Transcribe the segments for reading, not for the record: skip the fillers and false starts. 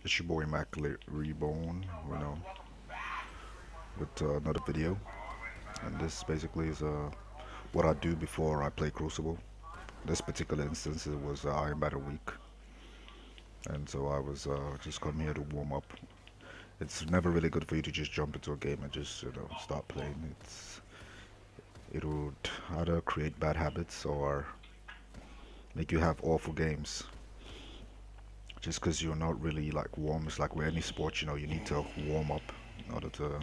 It's your boy Immaculate Reborn, you know, with another video. And this basically is what I do before I play Crucible. This particular instance it was Iron Battle Week, and so I was just come here to warm up. It's never really good for you to just jump into a game and just start playing. It would either create bad habits or make you have awful games. Just because you're not really like warm, it's like with any sport, you need to warm up in order to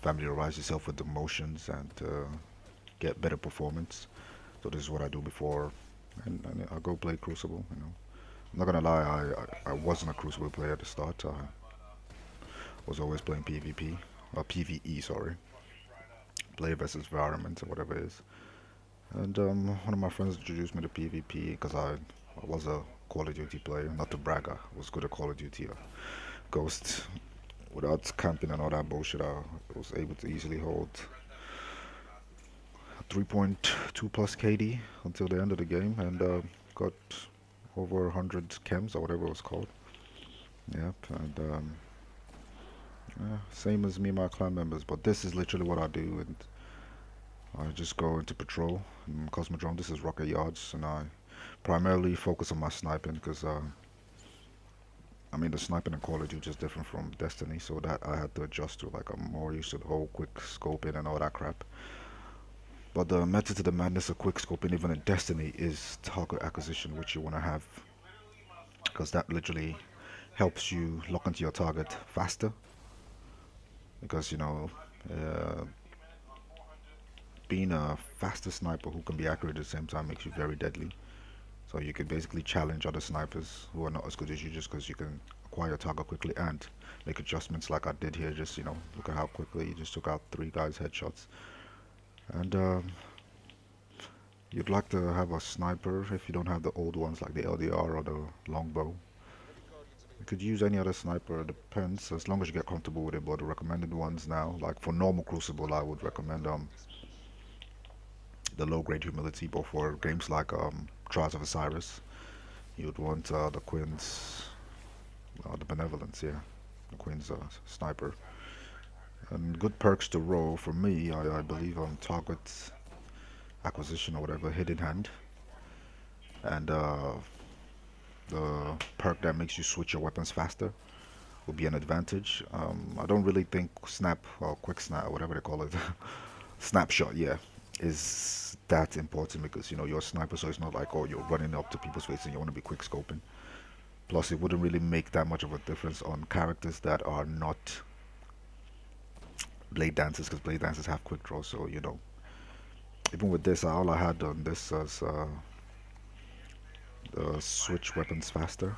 familiarize yourself with the motions and get better performance. So this is what I do before, and I go play Crucible. I'm not gonna lie, I wasn't a Crucible player at the start. I was always playing PvP, or PvE, sorry, player versus environment or whatever it is. And one of my friends introduced me to PvP because I was a Call of Duty player. Not to brag, I was good at Call of Duty. Ghost, without camping and all that bullshit, I was able to easily hold 3.2 plus KD until the end of the game, and got over 100 chems or whatever it was called. Yep, and yeah, same as me and my clan members, but this is literally what I do, and I just go into patrol in Cosmodrome. This is Rocket Yards, and I primarily focus on my sniping because I mean the sniping in Call of Duty is different from Destiny, so that I had to adjust to. Like I'm more used to the whole quick scoping and all that crap. But the method to the madness of quick scoping, even in Destiny, is target acquisition, which you want to have, because that literally helps you lock into your target faster. Because being a faster sniper who can be accurate at the same time makes you very deadly. So you can basically challenge other snipers who are not as good as you just because you can acquire a target quickly and make adjustments like I did here. Just look at how quickly you just took out 3 guys headshots. And you'd like to have a sniper if you don't have the old ones like the LDR or the longbow. You could use any other sniper, it depends, as long as you get comfortable with it. But the recommended ones now, like for normal Crucible, I would recommend the low grade humility, but for games like Trials of Osiris, you would want the Quinn's, the Benevolence, yeah, the Quinn's sniper. And good perks to roll for me, I believe, on target acquisition or whatever, hidden hand, and the perk that makes you switch your weapons faster will be an advantage. I don't really think snap or quick snap or whatever they call it, snapshot, yeah, is that important because you're a sniper, so it's not like, oh, you're running up to people's face and you want to be quick scoping. Plus, it wouldn't really make that much of a difference on characters that are not blade dancers, because blade dancers have quick draw. So even with this, all I had on this was the switch weapons faster,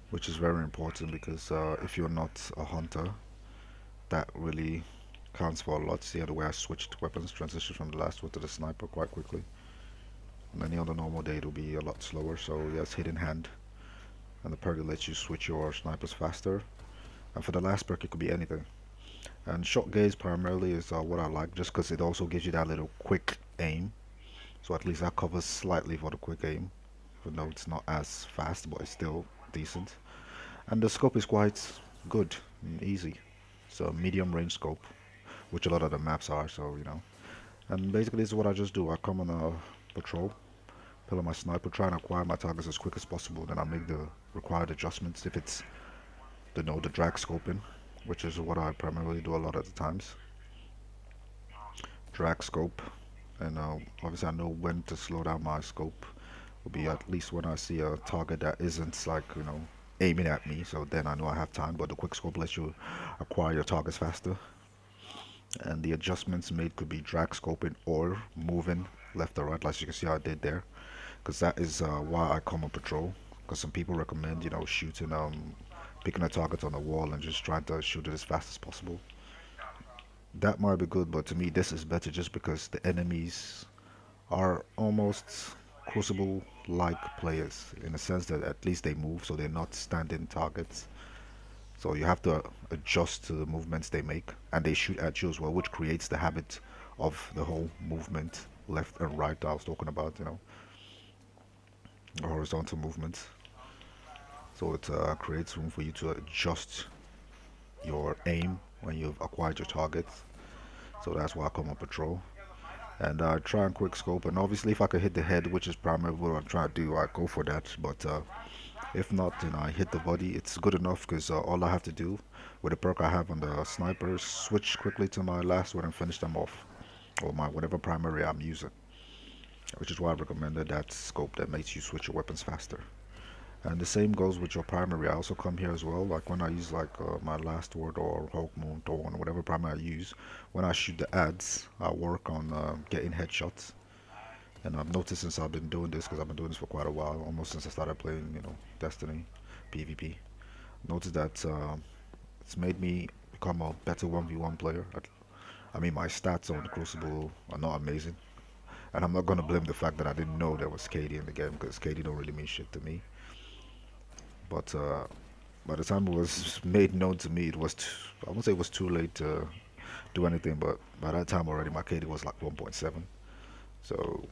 which is very important because if you're not a hunter, that really counts for a lot. See the way I switched weapons, transition from the last one to the sniper quite quickly. On any other normal day, it'll be a lot slower. So yes, hidden hand, and the perk that lets you switch your snipers faster. And for the last perk, it could be anything. And short gaze primarily is what I like, just because it also gives you that little quick aim. So at least that covers slightly for the quick aim, even though it's not as fast, but it's still decent. And the scope is quite good and easy. It's a medium range scope, which a lot of the maps are, so And basically this is what I just do. I come on a patrol, pull on my sniper, try and acquire my targets as quick as possible, then I make the required adjustments if it's the drag scoping, which is what I primarily do a lot of the times. Drag scope, and obviously I know when to slow down my scope. Will be at least when I see a target that isn't like aiming at me, so then I know I have time. But the quick scope lets you acquire your targets faster, and the adjustments made could be drag scoping or moving left or right, like you can see how I did there, because that is why I come on patrol. Because some people recommend shooting picking a target on the wall and just trying to shoot it as fast as possible. That might be good, but to me this is better just because the enemies are almost Crucible-like players in the sense that at least they move, so they're not standing targets. So you have to adjust to the movements they make, and they shoot at you as well, which creates the habit of the whole movement left and right I was talking about, the horizontal movements. so it creates room for you to adjust your aim when you've acquired your targets. So that's why I come on patrol. And I try and quick scope, and obviously if I could hit the head, which is primarily what I'm trying to do, I go for that. But if not, then I hit the body. It's good enough because all I have to do with the perk I have on the snipers, switch quickly to my last one and finish them off, or my whatever primary I'm using, which is why I recommended that scope that makes you switch your weapons faster. And the same goes with your primary. I also come here as well, like when I use like my last word or Hulk Moon Dawn, whatever primary I use. When I shoot the ads, I work on getting headshots. And I've noticed since I've been doing this, because I've been doing this for quite a while, almost since I started playing, Destiny, PvP. Noticed that it's made me become a better 1v1 player. I mean, my stats on the Crucible are not amazing. And I'm not going to blame the fact that I didn't know there was KD in the game, because KD don't really mean shit to me. But by the time it was made known to me, I won't say it was too late to do anything, but by that time already my KD was like 1.7. So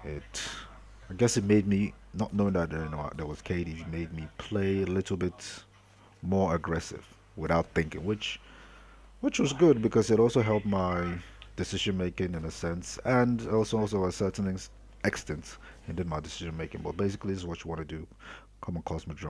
it, I guess it made me, not knowing that there was KD, it made me play a little bit more aggressive without thinking, which was good because it also helped my decision making in a sense, and also a certain extent hindered my decision making. But basically, this is what you want to do. Come on, Cosmodrome.